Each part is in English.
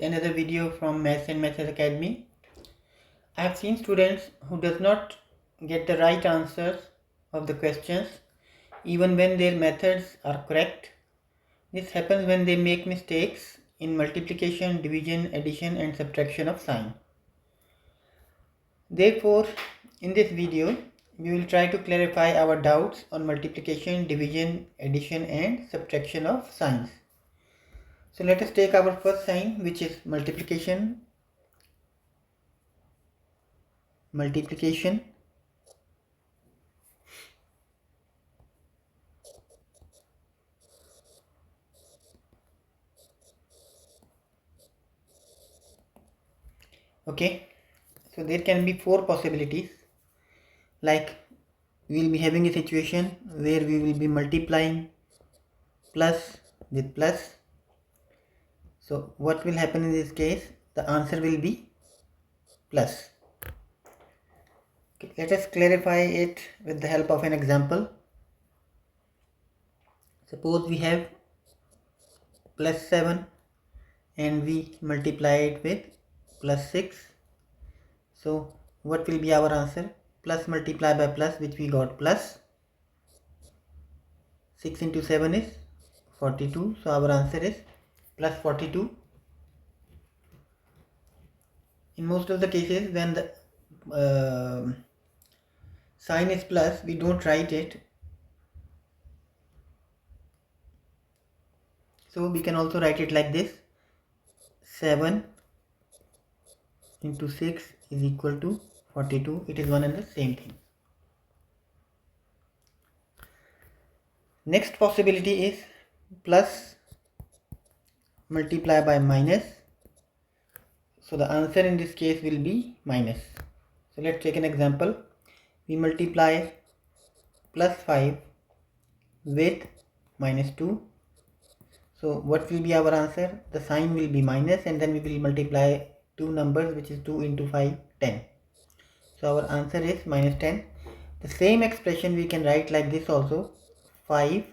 Another video from Maths and Methods Academy. I have seen students who does not get the right answers of the questions even when their methods are correct. This happens when they make mistakes in multiplication, division, addition and subtraction of sign. Therefore, in this video, we will try to clarify our doubts on multiplication, division, addition and subtraction of signs. So let us take our first sign, which is multiplication. Okay, so there can be four possibilities. Like we will be having a situation where we will be multiplying plus with plus. So what will happen in this case? The answer will be plus. Okay, let us clarify it with the help of an example. Suppose we have plus 7 and we multiply it with plus 6. So what will be our answer? Plus multiplied by plus, which we got plus 6 into 7 is 42. So our answer is plus 42. In most of the cases when the sign is plus, we don't write it. So we can also write it like this: 7 into 6 is equal to 42. It is one and the same thing. Next possibility is plus multiply by minus. So the answer in this case will be minus. So let's take an example. We multiply plus 5 with minus 2. So what will be our answer? The sign will be minus and then we will multiply two numbers, which is 2 into 5, 10. So our answer is minus 10. The same expression we can write like this also: 5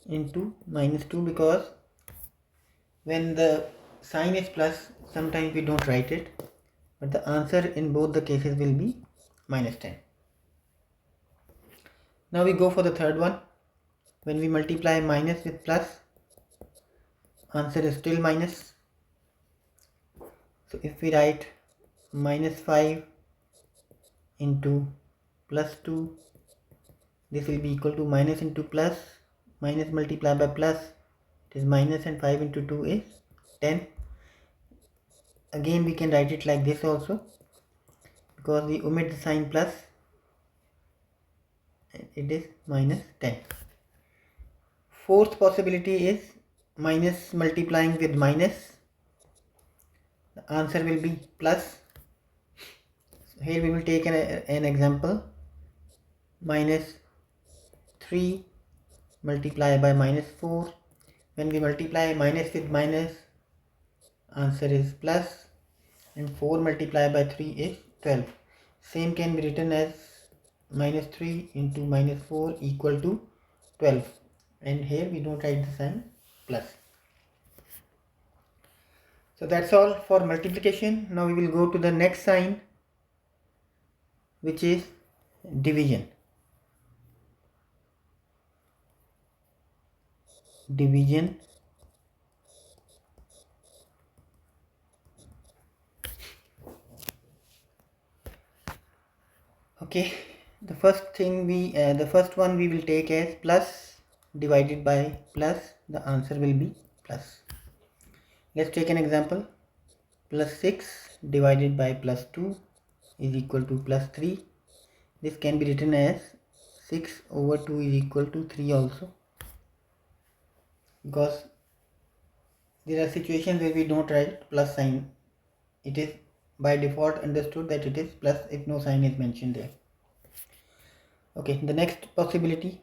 into minus 2, because when the sign is plus, sometimes we don't write it, but the answer in both the cases will be minus 10. Now we go for the third one. When we multiply minus with plus, answer is still minus. So if we write minus 5 into plus 2, this will be equal to minus into plus, minus multiplied by plus, it is minus, and 5 into 2 is 10. Again we can write it like this also, because we omit the sign plus, it is minus 10. Fourth possibility is minus multiplying with minus. The answer will be plus. So here we will take an example: minus 3 multiplied by minus 4. When we multiply minus with minus, answer is plus, and 4 multiplied by 3 is 12. Same can be written as minus 3 into minus 4 equal to 12, and here we don't write the sign plus. So that's all for multiplication. Now we will go to the next sign, which is division. Okay, the first one we will take as plus divided by plus. The answer will be plus. Let's take an example. Plus 6 divided by plus 2 is equal to plus 3. This can be written as 6 over 2 is equal to 3 also, because there are situations where we don't write plus sign. It is by default understood that it is plus if no sign is mentioned there. Okay, the next possibility,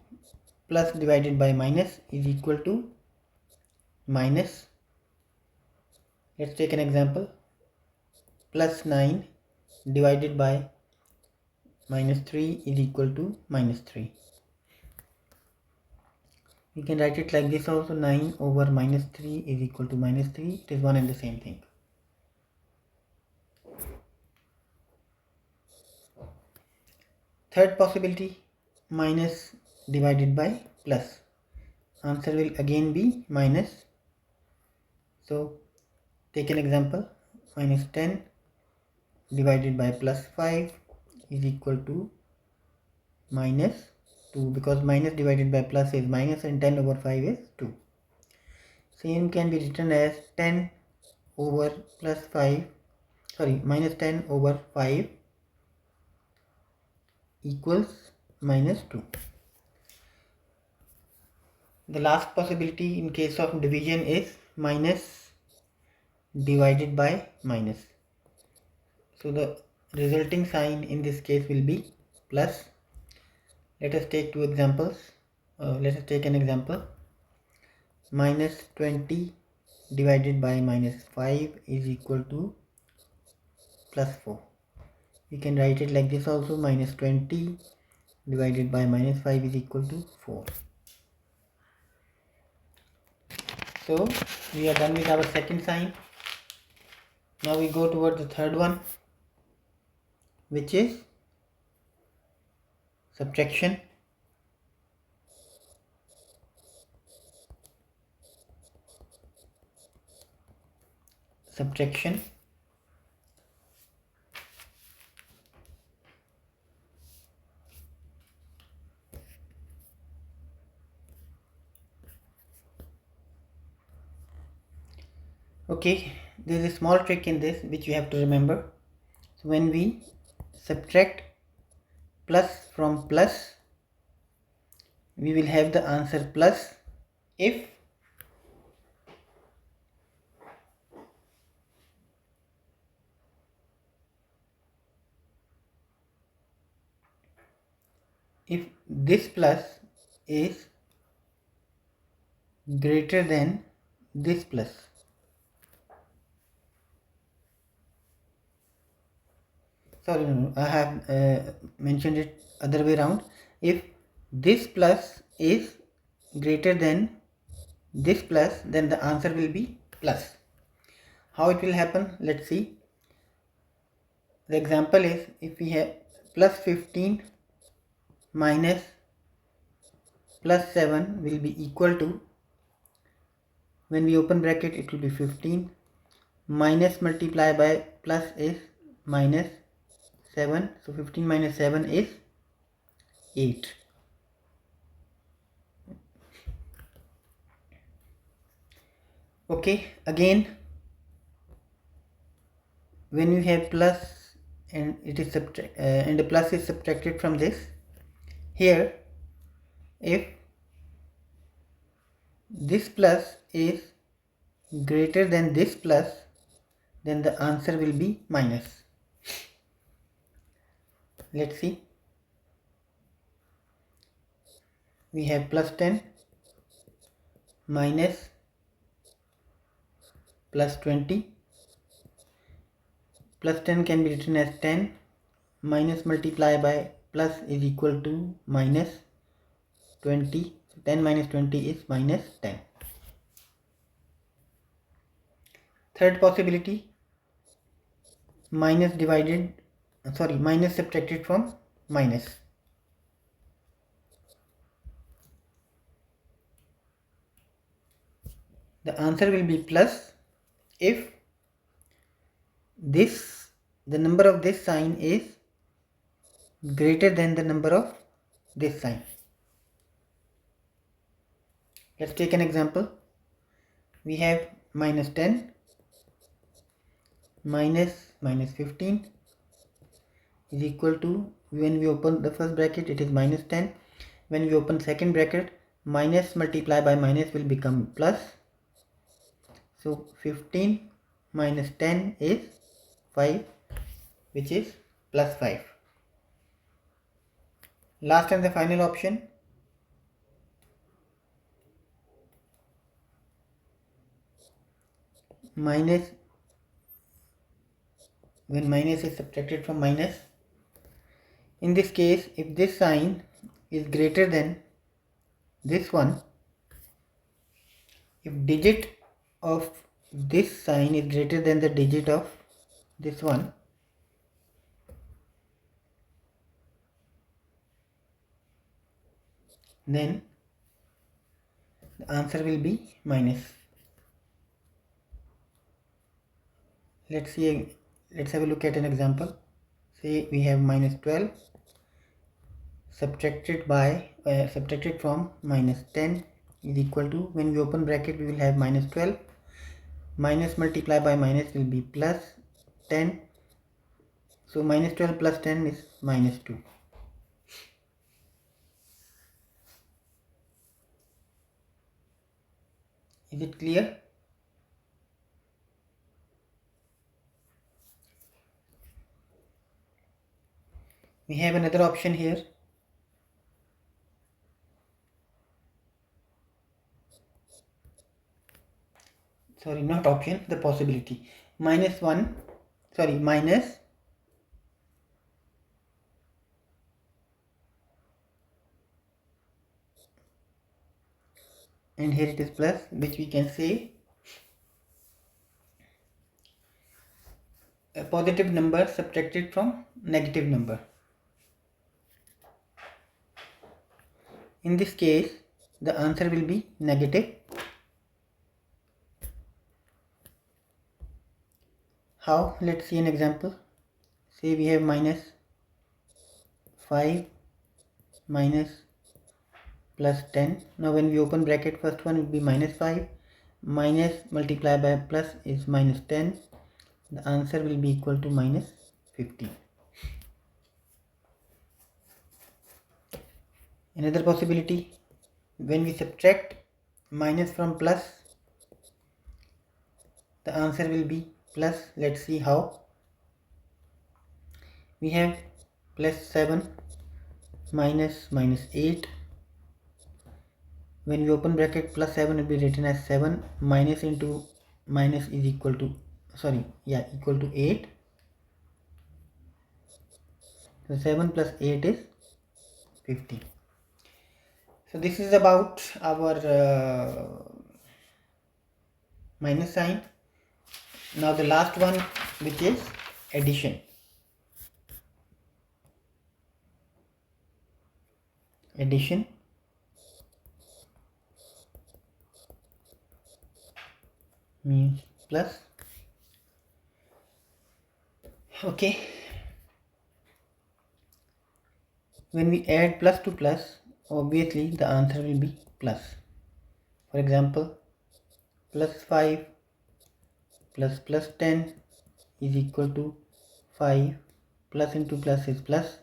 plus divided by minus is equal to minus. Let's take an example. Plus 9 divided by minus 3 is equal to minus 3. We can write it like this also. 9 over minus 3 is equal to minus 3. It is one and the same thing. Third possibility, minus divided by plus. Answer will again be minus. So take an example. Minus 10 divided by plus 5 is equal to minus 2, because minus divided by plus is minus and 10 over 5 is 2. Same can be written as 10 over plus 5, sorry, minus 10 over 5 equals minus 2. The last possibility in case of division is minus divided by minus. So the resulting sign in this case will be plus. Let us take two examples. Let us take an example. Minus 20 divided by minus 5 is equal to plus 4. We can write it like this also. Minus 20 divided by minus 5 is equal to 4. So we are done with our second sign. Now we go toward the third one, which is subtraction. Subtraction. Okay, there is a small trick in this which you have to remember. So when we subtract plus from plus, we will have the answer plus if this plus is greater than this plus. Sorry, no, I have mentioned it other way around. If this plus is greater than this plus, then the answer will be plus. How it will happen? Let's see. The example is, if we have plus 15 minus plus 7 will be equal to, when we open bracket it will be 15, minus multiplied by plus is minus 7, so 15 minus 7 is 8. Okay, again, when you have plus and it is and the plus is subtracted from this, here if this plus is greater than this plus, then the answer will be minus. Let's see. We have plus 10 minus plus 20. Plus 10 can be written as 10 minus multiplied by plus is equal to minus 20. So 10 minus 20 is minus 10. Third possibility, minus subtracted from minus. The answer will be plus if the number of this sign is greater than the number of this sign. Let's take an example. We have minus 10 minus 15 is equal to, when we open the first bracket it is minus 10, when we open second bracket minus multiplied by minus will become plus. So 15 minus 10 is 5, which is plus 5. Last and the final option, minus, when minus is subtracted from minus. In this case, if this sign is greater than this one, if digit of this sign is greater than the digit of this one, then the answer will be minus. Let's have a look at an example. Say we have minus 12 subtracted from minus 10 is equal to, when we open bracket we will have minus 12, minus multiplied by minus will be plus 10, so minus 12 plus 10 is minus 2. Is it clear? We have another option here. Sorry, not option, the possibility. Minus, and here it is plus, which we can say a positive number subtracted from negative number. In this case, the answer will be negative. How? Let's see an example. Say we have minus 5 minus plus 10. Now when we open bracket, first one will be minus 5, minus multiplied by plus is minus 10. The answer will be equal to minus 50. Another possibility, when we subtract minus from plus, the answer will be plus. Let's see how. We have plus 7 minus 8. When we open bracket, plus 7 will be written as 7, minus into minus is equal to, equal to 8. So 7 plus 8 is 50. So this is about our minus sign. Now the last one, which is addition. Addition means plus. Okay. When we add plus to plus, obviously the answer will be plus. For example, plus 5 plus 10 is equal to 5, plus into plus is plus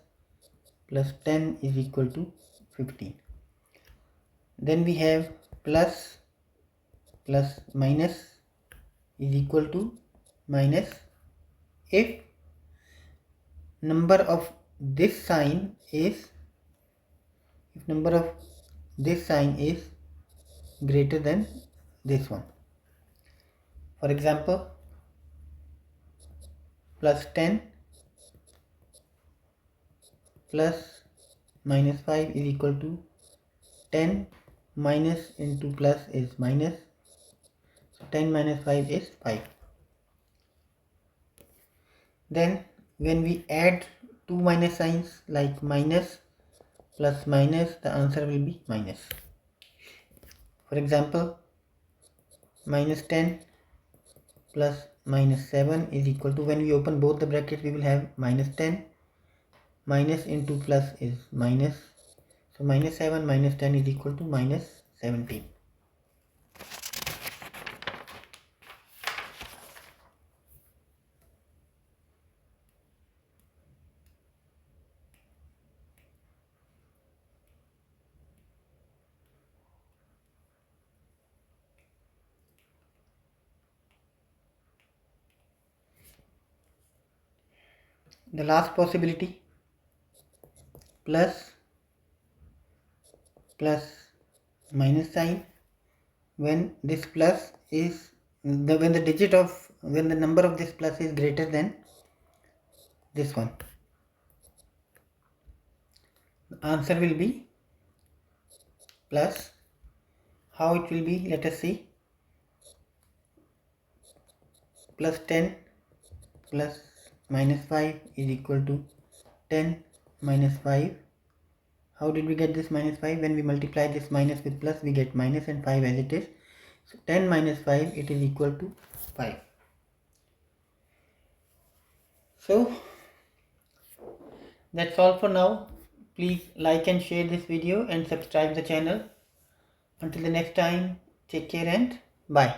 10 is equal to 15. Then we have plus minus is equal to minus if number of this sign is greater than this one. For example, plus 10 plus minus 5 is equal to 10 minus into plus is minus, so 10 minus 5 is 5. Then when we add two minus signs like minus plus minus, the answer will be minus. For example, minus 10 plus minus 7 is equal to, when we open both the brackets we will have minus 10, minus into plus is minus, so minus 7 minus 10 is equal to minus 17. The last possibility, plus minus sign, when this plus is when the number of this plus is greater than this one, the answer will be plus. How it will be, let us see. plus 10 plus minus 5 is equal to 10 minus 5. How did we get this minus 5? When we multiply this minus with plus, we get minus and 5 as it is. So 10 minus 5, it is equal to 5. So that's all for now. Please like and share this video and subscribe the channel. Until the next time, take care and bye.